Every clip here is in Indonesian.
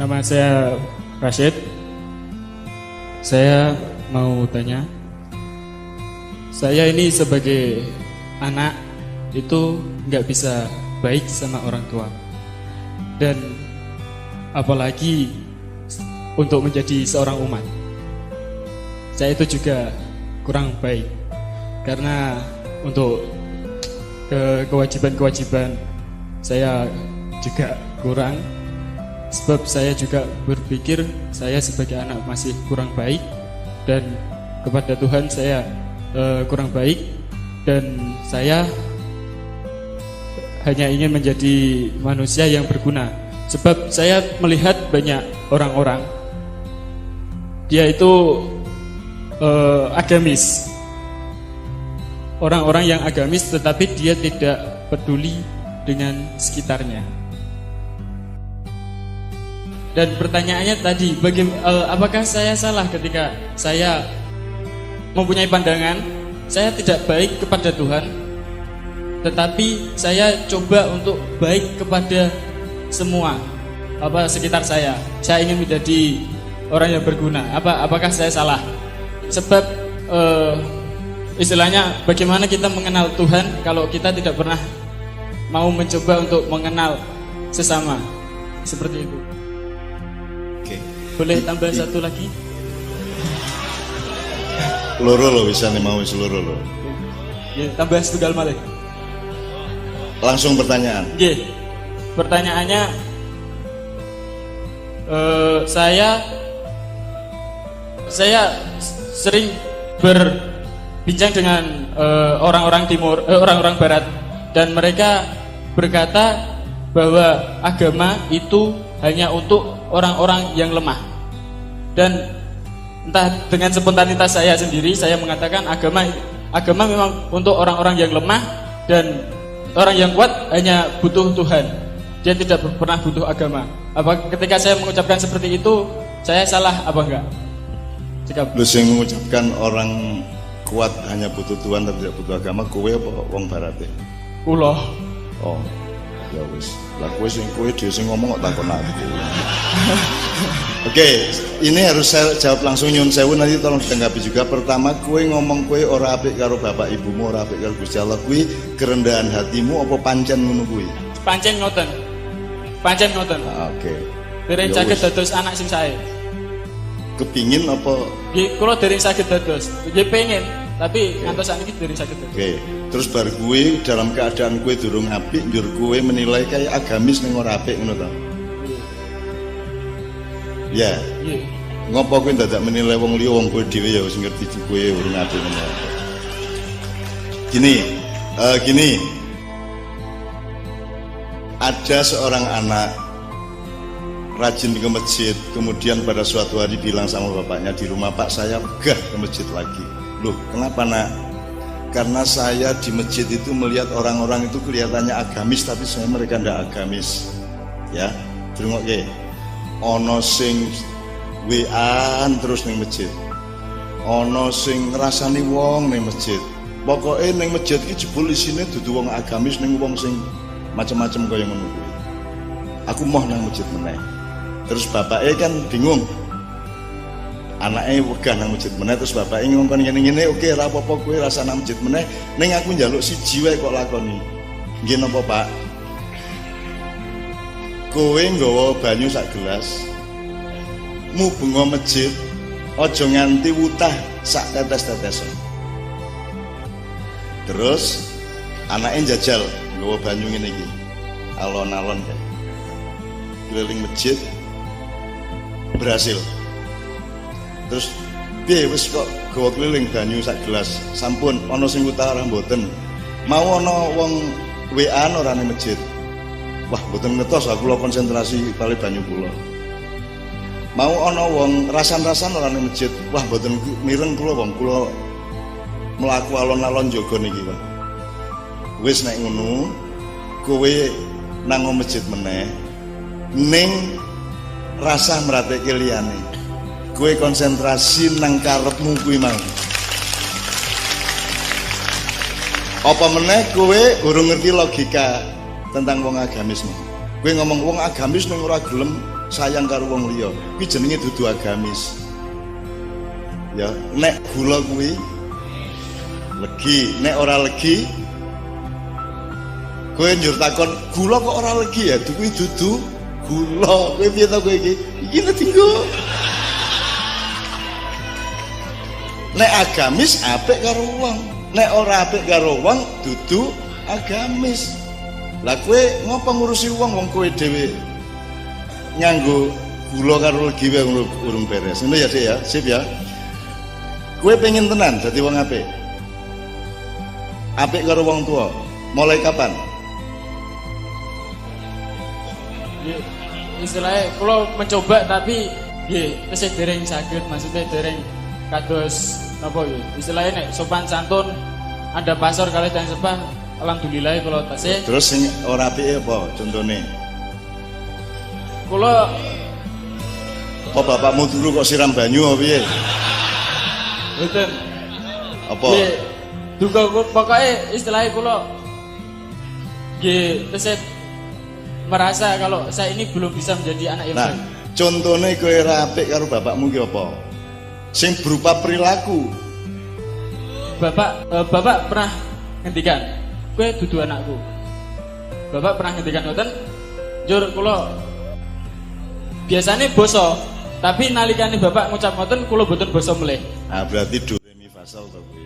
Nama saya Rashid. Saya mau tanya, saya ini sebagai anak itu nggak bisa baik sama orang tua, dan apalagi untuk menjadi seorang umat. Saya itu juga kurang baik karena untuk kewajiban-kewajiban saya juga kurang. Sebab saya juga berpikir saya sebagai anak masih kurang baik, dan kepada Tuhan saya kurang baik, dan saya hanya ingin menjadi manusia yang berguna. Sebab saya melihat banyak orang-orang, dia itu agamis, orang-orang yang agamis, tetapi dia tidak peduli dengan sekitarnya. Dan pertanyaannya tadi, apakah saya salah ketika saya mempunyai pandangan saya tidak baik kepada Tuhan, tetapi saya coba untuk baik kepada semua sekitar saya. Saya ingin menjadi orang yang berguna. Apakah saya salah? Sebab istilahnya, bagaimana kita mengenal Tuhan kalau kita tidak pernah mau mencoba untuk mengenal sesama? Seperti itu. Boleh tambah satu lagi? Loro lo bisa nih, mau seluruh lo. Ya, tambah setunggal malih. Langsung pertanyaan. Pertanyaannya, saya sering berbincang dengan orang-orang timur, orang-orang barat, dan mereka berkata bahwa agama itu hanya untuk orang-orang yang lemah. Dan entah dengan spontanitas saya sendiri, saya mengatakan agama memang untuk orang-orang yang lemah, dan orang yang kuat hanya butuh Tuhan. Dia tidak pernah butuh agama. Ketika saya mengucapkan seperti itu, saya salah apa enggak? Lu sing mengucapkan orang kuat hanya butuh Tuhan tapi tidak butuh agama, kowe apa wong barat e? Kula. Oh, ya wis. Lah kowe dhewe sing ngomong kok takon aku. Oke, ini harus saya jawab langsung, nyun sewu, nanti tolong ditanggapi juga. Pertama, kowe ngomong kowe ora apik karo bapak ibumu, ora apik karo Gusti Allah, kuwi kerendahan hatimu apa pancen ngono kuwi? Pancen ngoten. Oke. Dereng saged dados anak sing sae. Kepingin apa? Nggih, kula dereng saged dados. Nggih pengen, tapi ngantos sakniki dereng saged dados. Oke. Terus bar kuwi dalam keadaan kuwi durung apik, njur kuwi menilai kayak agamis ning ora apik ngono ta? Ya. Nggih. Ngopo kowe dadak menilai wong liya, wong kowe dhewe ya wis ngerti kowe urung apik ngono. Gini. Ada seorang anak rajin ke masjid, kemudian pada suatu hari bilang sama bapaknya di rumah, "Pak, saya gah ke masjid lagi." Loh, kenapa nak? Karena saya di masjid itu melihat orang-orang itu kelihatannya agamis, tapi sebenarnya mereka tidak agamis. Ya, drungokke. Ono sing wean terus ning masjid, ono sing ngrasani wong ning masjid. Pokoknya ning masjid iki jebul isine dudu wong agamis ning wong sing macam-macam kaya ngono kuwi. Aku mau nang masjid meneh. Terus bapaknya kan bingung. Anaknya wegah nang masjid meneh, terus bapaknya ngomong ngene-ngene, "Oke, ora apa-apa kowe rasa nang masjid meneh, ning aku njaluk siji wae kok lakoni." Nggih napa, Pak? Kowe nggawa banyu sak gelas, mubeng masjid, aja nganti wutah sak tetes-tetesan. Terus anaknya jajal nggawa banyu ngene iki. Alon-alon kan. Keliling masjid berhasil. Terus piye wis kok gawa keliling banyu sak gelas, sampun ana sing utara mboten. Mau ana wong WA-an ora ning masjid. Wah, mboten ngetos aku lho konsentrasi kali banyu kula. Mau ana wong rasan-rasan ora ning masjid. Wah, mboten mireng kula wong kula mlaku alon-alon jaga niki, Pak. Wis nek ngono, kowe nang masjid meneh ning rasa mrateke liyane. Kowe konsentrasi nang karepmu kuwi mau. Apa meneh kowe urung ngerti logika tentang wong agamis nih. Kowe ngomong wong agamis ning ora gelem sayang karo wong liya, kuwi jenenge dudu agamis. Ya, nek gula kuwi legi, nek ora legi kowe njur takon gula kok ora legi ya, kuwi dudu gula. Kowe piye ta kowe iki? Iki tinggo. Nek agamis apik karo wong, nek ora apik karo wong dudu agamis. Lah kowe ngopo ngurusi wong kowe dhewe nganggo gula karo legi wae urung beres. Ngono ya, Dik ya. Sip ya. Kowe pengen tenan dadi wong apik. Apik karo wong tua. Mulai kapan? Istilahnya kalau mencoba tapi nggih tesih dereng saged, maksudnya dereng kados napa ya? Istilahnya nek sopan santun ada pasar kali dan sepah alhamdulillah kalau tasih. Terus sing ora apike apa contone? Kula apa bapakmu dulu kok siram banyu apa piye? Mboten. Apa? Nggih, duga pokoke istilahnya kula nggih tesih merasa kalau saya ini belum bisa menjadi anak yang baik. Nah, contohnya kowe ora apik karo bapakmu ki apa? Sing berupa perilaku. Bapak pernah ngendikan, kowe dudu anakku. Bapak pernah ngendikan ngoten, njur kula biasane basa, tapi nalikane bapak ngucap ngoten kula boten basa melih. Ah berarti do re mi fa sol to kuwi.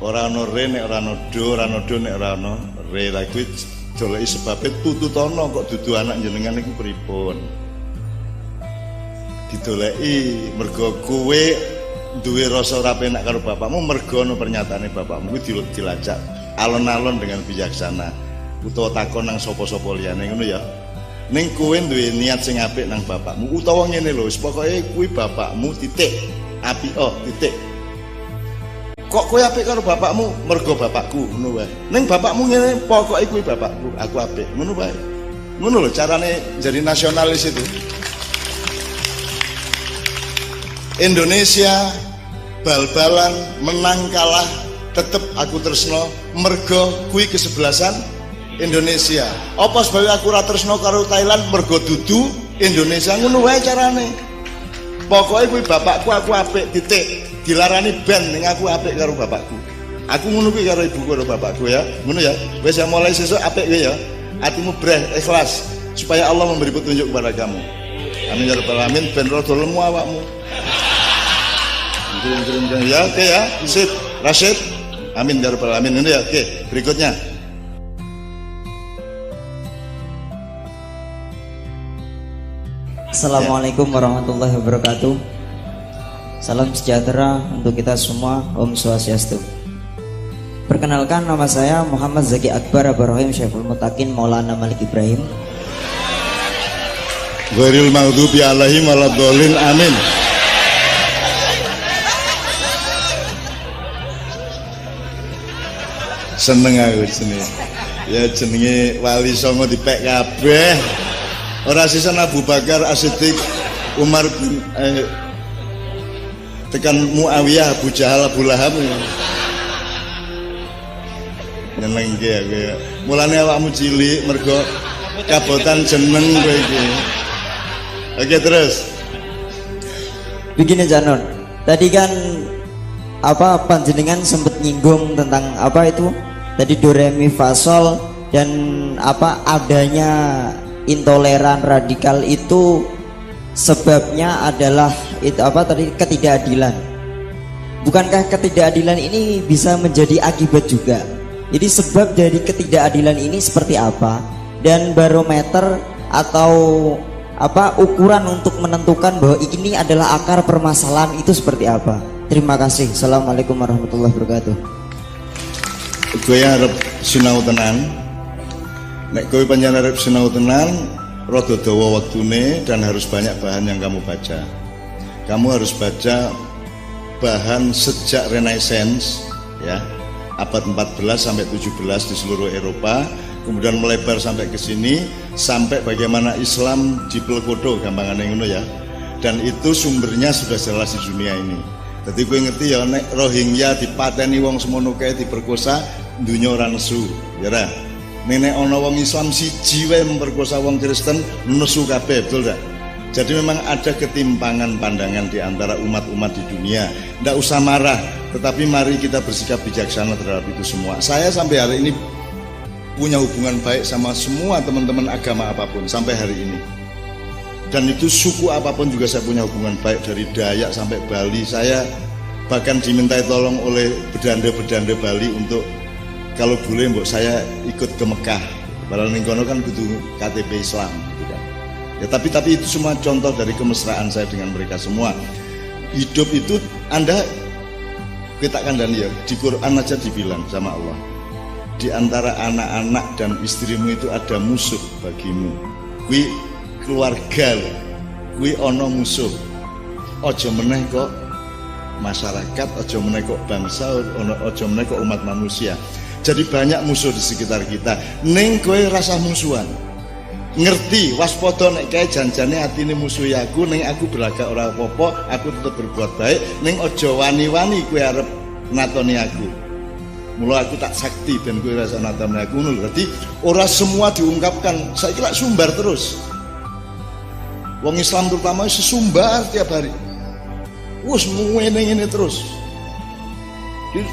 Ora ono re nek ora ono do, ora ono do nek ora ono re. Lah kuwi doleki sebabe tututono kok dudu anak jenengan iku pripun. Didoleki mergo kowe duwe rasa ora penak karo bapakmu, mergo ono pernyataane bapakmu kuwi dilacak alon-alon dengan bijaksana utawa takon nang sapa-sapa liyane ngono ya. Ning kowe duwe niat sing apik nang bapakmu utawa ngene lho, pokoke kuwi bapakmu titik. Apik titik. Kok kowe apik karo bapakmu mergo bapakku ngono wae. Ning bapakmu ngene pokoke kuwi bapakku, aku apik. Ngono wae. Ngono lho carane jadi nasionalis itu. Indonesia bal-balan menang kalah tetep aku tresno mergo kuwi kesebelasan Indonesia. Apa sebab aku ora tresno karo Thailand mergo dudu Indonesia ngono wae carane. Pokoke kuwi bapakku aku apik titik. Dilarani ben ning aku apik karo bapakku. Aku ngono kuwi karo ibuku karo bapakku ya. Ngono ya. Wis ya mulai sesuk apik kowe ya. Atimu breh ikhlas supaya Allah memberi petunjuk kepada kamu. Amin ya rabbal alamin ben rada lemu awakmu. Ya, oke ya. Sip. Rashid. Amin ya rabbal alamin. Ini ya. Oke, berikutnya. Assalamualaikum warahmatullahi wabarakatuh. Salam sejahtera untuk kita semua. Om Swastiastu. Perkenalkan, nama saya Muhammad Zaki Akbar Abarohim Syaiful Mutakin Maulana Malik Ibrahim. Ghairil maghdubi alaihim waladhdallin. Amin. Seneng aku jenenge. Ya jenenge Wali Songo dipek kabeh. Ora sisan Abu Bakar As-Siddiq, Umar bin tekan Muawiyah, Abu Jahal, Abu Lahab. Nyeneng iki aku ya. Mulane awakmu cilik mergo kabotan jeneng kowe iki. Oke, terus. Begini Janon, tadi kan panjenengan sempat nyinggung tentang itu tadi do re mi fa sol dan adanya intoleran radikal itu sebabnya adalah ketidakadilan. Bukankah ketidakadilan ini bisa menjadi akibat juga? Jadi sebab dari ketidakadilan ini seperti apa? Dan barometer atau ukuran untuk menentukan bahwa ini adalah akar permasalahan itu seperti apa? Terima kasih. Assalamualaikum warahmatullahi wabarakatuh. Gue harap sinau tenan. Nek kowe pancen arep sinau tenan, rada dawa waktune dan harus banyak bahan yang kamu baca. Kamu harus baca bahan sejak Renaissance ya, abad 14 sampai 17 di seluruh Eropa, kemudian melebar sampai ke sini sampai bagaimana Islam dipelkodo gampangane ngono ya. Dan itu sumbernya sudah jelas di dunia ini. Jadi gue ngerti ya nek Rohingya dipateni wong semono kae diperkosa dunya ora nesu, ya ra. Nenek ono wong Islam siji wae memperkosa wong Kristen nesu kabeh, betul enggak? Jadi memang ada ketimpangan pandangan di antara umat-umat di dunia. Nggak usah marah, tetapi mari kita bersikap bijaksana terhadap itu semua. Saya sampai hari ini punya hubungan baik sama semua teman-teman agama apapun sampai hari ini. Dan itu suku apapun juga saya punya hubungan baik, dari Dayak sampai Bali. Saya bahkan dimintai tolong oleh bedanda-bedanda Bali untuk kalau boleh mbok saya ikut ke Mekah. Padahal ning kono kan kudu KTP Islam gitu kan. Ya tapi itu semua contoh dari kemesraan saya dengan mereka semua. Hidup itu Anda kita kandani ya, di Quran aja dibilang sama Allah, di antara anak-anak dan istrimu itu ada musuh bagimu. Kui keluarga loh, kui ono musuh. Ojo meneh kok masyarakat, ojo meneh kok bangsa, ojo meneh kok umat manusia. Jadi banyak musuh di sekitar kita. Ning kowe rasa musuhan. Ngerti waspada nek kae janjane atine musuhi aku, ning aku beragak ora apa-apa, aku tetep berbuat baik, ning aja wani-wani kowe arep natoni aku. Mula aku tak sakti ben kowe rasa natoni aku ngono. Dadi ora semua diungkapkan. Saiki lak sumbar terus. Wong Islam terutama sesumbar tiap hari. Wes ngene terus.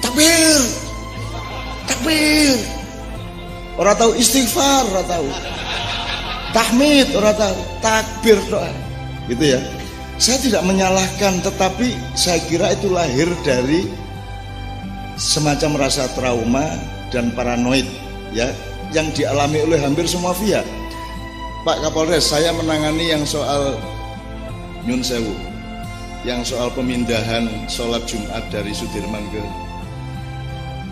Takbir. Takbir, orang tahu istighfar, orang tahu tahmid, orang tahu takbir doa, gitu ya. Saya tidak menyalahkan, tetapi saya kira itu lahir dari semacam rasa trauma dan paranoid, ya, yang dialami oleh hampir semua pihak. Pak Kapolres, saya menangani yang soal Nyun Sewu, yang soal pemindahan sholat Jumat dari Sudirman ke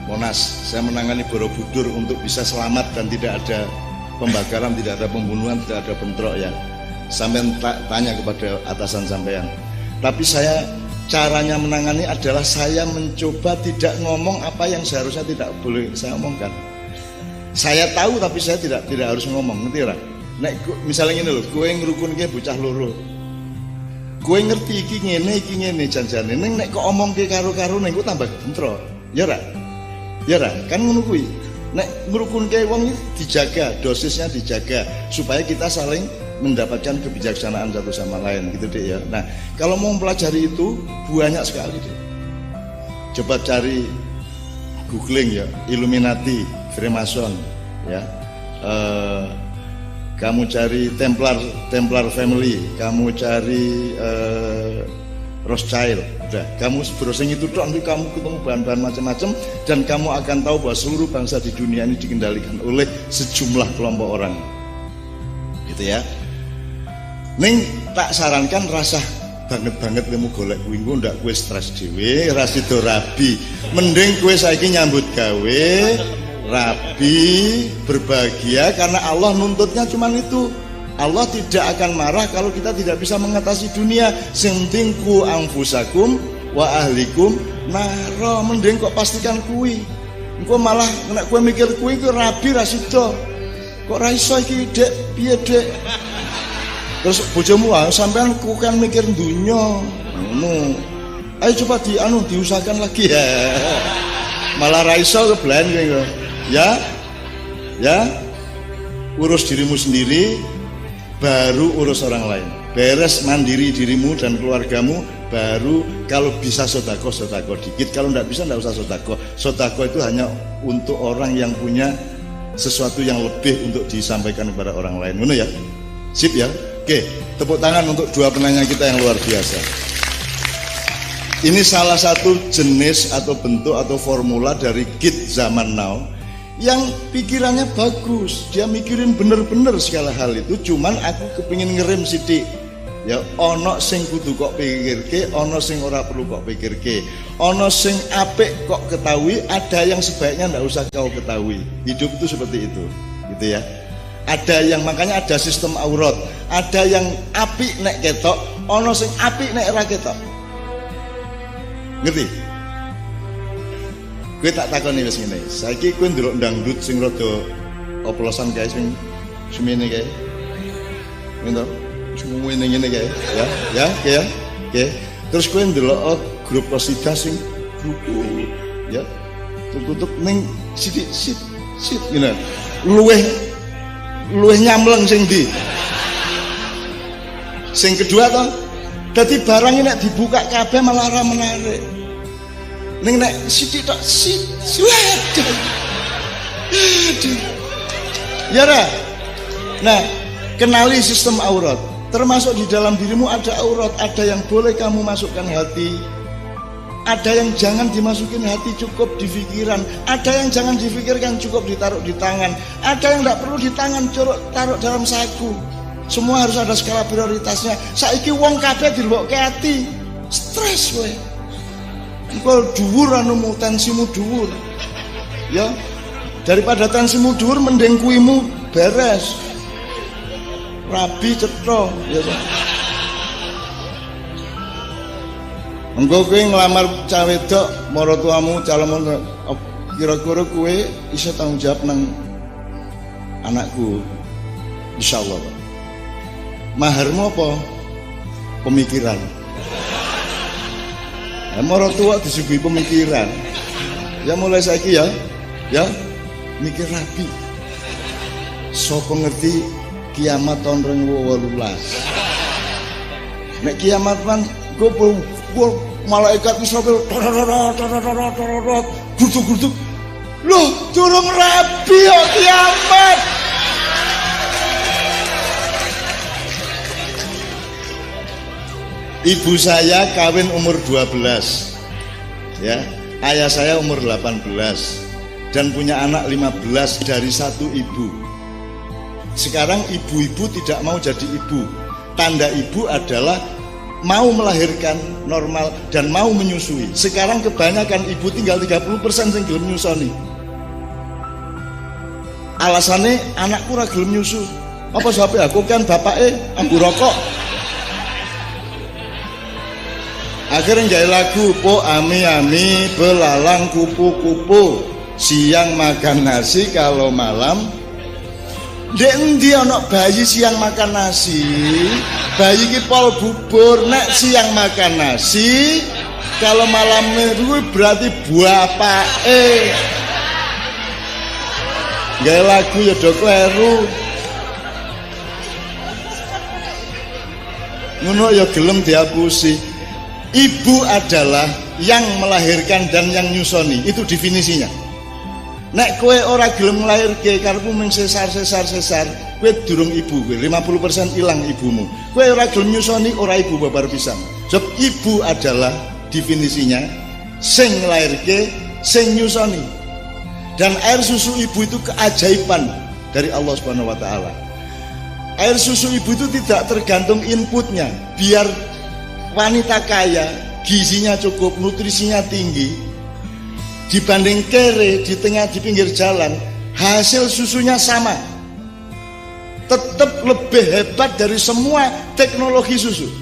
Monas. Saya menangani Borobudur untuk bisa selamat dan tidak ada pembakaran, tidak ada pembunuhan, tidak ada bentrok ya. Sampai tanya kepada atasan sampean. Tapi saya caranya menangani adalah saya mencoba tidak ngomong apa yang seharusnya tidak boleh saya omongkan. Saya tahu tapi saya tidak harus ngomong, ngerti ora? Nek misalnya ngene lho, kowe ngrukunke bocah loro. Kowe ngerti iki ngene janjane. Ning nek kok omongke karo-karo ning kok tambah bentrok. Ya ora? Ya ra, kan ngono kuwi. Nek ngrukunke wong dijaga, dosisnya dijaga supaya kita saling mendapatkan kebijaksanaan satu sama lain gitu deh ya. Nah, kalau mau mempelajari itu banyak sekali deh. Coba cari googling ya, Illuminati, Freemason ya. Kamu cari Templar Family, kamu cari Rothschild, udah, kamu browsing itu doang, nanti kamu ketemu bahan-bahan macam-macam dan kamu akan tahu bahwa seluruh bangsa di dunia ini dikendalikan oleh sejumlah kelompok orang, gitu ya. Ning tak sarankan rasa banget kamu golek kuwi engko ndak kowe stres dhewe, ra sida rabi. Mending kowe saiki nyambut gawe, rabi, berbahagia karena Allah nuntutnya cuman itu. Allah tidak akan marah kalau kita tidak bisa mengatasi dunia. Sing penting ku anfusakum wa ahlikum naro. Mending kok pastikan kuwi. Engko malah nek kowe mikir kuwi ku rabi ra sida. Kok ra iso iki, Dek? Piye, Dek? Terus bojomu sampean ku kan mikir dunya. Ngono. Ayo coba diusahakan lagi ya. Malah ra iso keblen kowe. Ya. Ya. Urus dirimu sendiri, baru urus orang lain. Beres mandiri dirimu dan keluargamu, baru kalau bisa sodako dikit. Kalau tidak bisa tidak usah sodako itu hanya untuk orang yang punya sesuatu yang lebih untuk disampaikan kepada orang lain. Benar ya? Sip ya? Oke, tepuk tangan untuk dua penanya kita yang luar biasa. Ini salah satu jenis atau bentuk atau formula dari kid zaman now yang pikirannya bagus, dia mikirin bener-bener segala hal itu. Cuman aku kepingin ngerem sidik ya, ono sing kudu kok pikirke, ono sing ora perlu kok pikirke, ono sing apik kok ketahui, ada yang sebaiknya ndak usah kau ketahui. Hidup itu seperti itu, gitu ya. Ada yang, makanya ada sistem aurat, ada yang apik nek ketok, ono sing apik nek ora ketok. Ngerti? Gue tak takoni wis ngene. Saiki kowe ndelok dangdut sing rada oplosan kae sing semene kae. Ngono. Semua ngene kae, ya. Oke. Terus kowe ndelok grup qasidah sing grup ya. Tutup ning sithik ngene. luweh nyamleng sing ndi? Sing kedua toh, dadi barang ini nek dibuka kabeh malah ora menarik. Ning nek sithik tok aduh. Ya ra. Nah, kenali sistem aurat. Termasuk di dalam dirimu ada aurat, ada yang boleh kamu masukkan hati, ada yang jangan dimasukin hati, cukup di pikiran, ada yang jangan difikirkan, cukup ditaruh di tangan, ada yang tidak perlu di tangan, taruh dalam saku. Semua harus ada skala prioritasnya. Saiki wong kabeh dilebokke ati, stres kowe. Engko dhuwur anumu, tensimu dhuwur. Ya, daripada tensimu dhuwur mending kuimu beres. Rabi cetha, ya. Engko kowe nglamar cah wedok maratuamu calon kira-kira kowe iso tanggung jawab nang anakku. Insyaallah, Pak. Maharmu apa? Pemikiran. Maratua disuguhi pemikiran. Ya mulai saiki ya mikir rapi. Sapa ngerti kiamat tahun 2018. Nek kiamat kan gue malaikat Israfil guduk-guduk. Loh, durung rapi ya kiamat. Ibu saya kawin umur 12, ya, ayah saya umur 18 dan punya anak 15 dari satu ibu. Sekarang ibu-ibu tidak mau jadi ibu. Tanda ibu adalah mau melahirkan normal dan mau menyusui. Sekarang kebanyakan ibu tinggal 30% yang gelem nyusoni. Alasannya anakku ora gelem nyusu. Apa sebabnya? Aku kan bapaknya ambu rokok. Akhirnya gaya lagu po ami ami belalang kupu kupu, siang makan nasi kalau malam. Dek endi ana bayi siang makan nasi? Bayi ki pol bubur, nek siang makan nasi kalau malam meru berarti bapake. Gaya lagu ya do kleru. Ngono ya gelem dihapusi. Ibu adalah yang melahirkan dan yang nyusoni, itu definisinya. Nek kowe ora gelem nglairke karepmu mung sesar, kowe durung ibu, kowe 50% ilang ibumu. Kowe ora gelem nyusoni, ora ibu babar pisan. Sebab ibu adalah definisinya sing nglairke, sing nyusoni. Dan air susu ibu itu keajaiban dari Allah Subhanahu wa taala. Air susu ibu itu tidak tergantung inputnya. Biar wanita kaya, gizinya cukup, nutrisinya tinggi, dibanding kere di pinggir jalan, hasil susunya sama, tetap lebih hebat dari semua teknologi susu.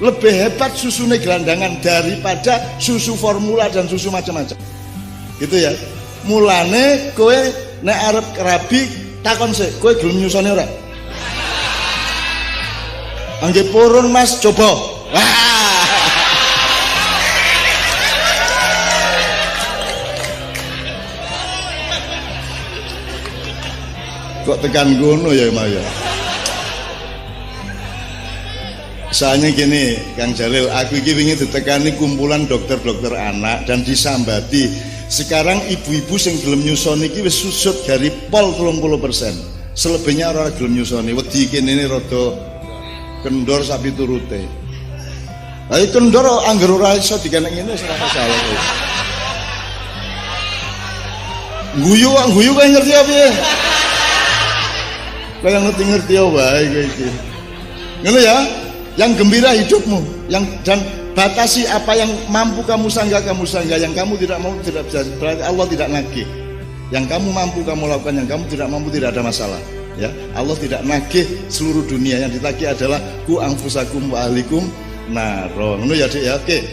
Lebih hebat susu gelandangan daripada susu formula dan susu macam-macam. Gitu ya. Mulane kowe nek arep rabi takon sik, kowe gelem nyusoni ora? Angge purun Mas, coba. Kok tekan gono ya Maya? Soalnya gini Kang Jalil, aku ini ingin ditekani kumpulan dokter-dokter anak dan disambati. Sekarang ibu-ibu sing gelem nyusoni iki wis susut dari pol 30%. Selebihnya ora gelem nyusoni. Wedi kene rada kendor sapi turute. Ayo kendor angger ora iso dikenek ngene wis ora masalah. Guyu kowe ngerti apa ya? Kowe ngerti wae kowe iki. Ngono ya? Yang gembira hidupmu, dan batasi apa yang mampu kamu sangga, yang kamu tidak mau tidak bisa. Berarti Allah tidak nagih. Yang kamu mampu kamu lakukan, yang kamu tidak mampu tidak ada masalah. Ya, Allah tidak nagih seluruh dunia. Yang ditagih adalah ku anfusakum wa ahlikum naro. Ngono ya Dik ya. Oke.